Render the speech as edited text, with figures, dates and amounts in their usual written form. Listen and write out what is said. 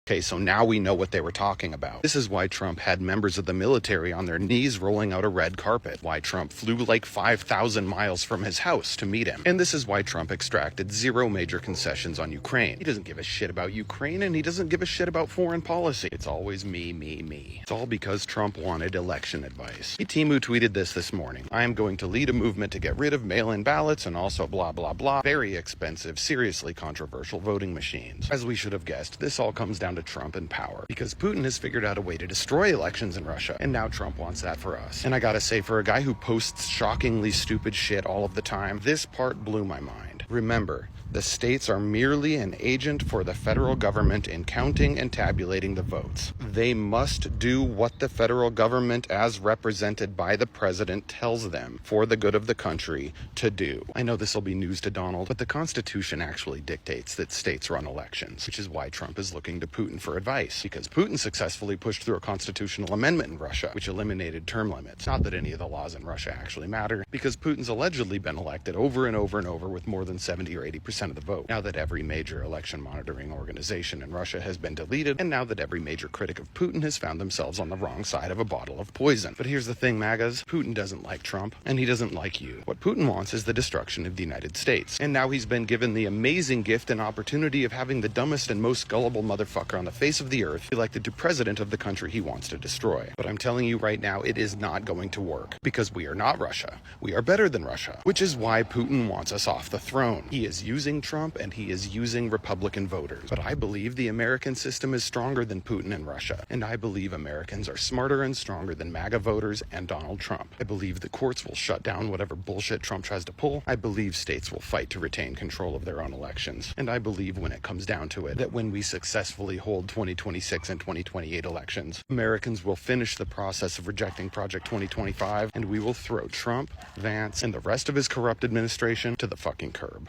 Okay, so now we know what they were talking about. This is why Trump had members of the military on their knees rolling out a red carpet. Why Trump flew like 5,000 miles from his house to meet him. And this is why Trump extracted zero major concessions on Ukraine. He doesn't give a shit about Ukraine, and he doesn't give a shit about foreign policy. It's always me, me, me. It's all because Trump wanted election advice. Timu tweeted this morning. I am going to lead a movement to get rid of mail-in ballots and also blah, blah, blah. Very expensive, seriously controversial voting machines. As we should have guessed, this all comes down to Trump and power, because Putin has figured out a way to destroy elections in Russia, and now Trump wants that for us. And I gotta say, for a guy who posts shockingly stupid shit all of the time, this part blew my mind. Remember, the states are merely an agent for the federal government in counting and tabulating the votes. They must do what the federal government, as represented by the president, tells them for the good of the country to do. I know this will be news to Donald, but the Constitution actually dictates that states run elections, which is why Trump is looking to Putin for advice, because Putin successfully pushed through a constitutional amendment in Russia, which eliminated term limits. Not that any of the laws in Russia actually matter, because Putin's allegedly been elected over and over and over with more than 70 or 80% of the vote. Now that every major election monitoring organization in Russia has been deleted, and now that every major critic of Putin has found themselves on the wrong side of a bottle of poison. But here's the thing, MAGAs. Putin doesn't like Trump, and he doesn't like you. What Putin wants is the destruction of the United States. And now he's been given the amazing gift and opportunity of having the dumbest and most gullible motherfucker on the face of the earth elected to president of the country he wants to destroy. But I'm telling you right now, it is not going to work, because we are not Russia. We are better than Russia, which is why Putin wants us off the throne. He is using Trump, and he is using Republican voters. But I believe the American system is stronger than Putin and Russia. And I believe Americans are smarter and stronger than MAGA voters and Donald Trump. I believe the courts will shut down whatever bullshit Trump tries to pull. I believe states will fight to retain control of their own elections. And I believe, when it comes down to it, that when we successfully hold 2026 and 2028 elections, Americans will finish the process of rejecting Project 2025, and we will throw Trump, Vance, and the rest of his corrupt administration to the fucking curb.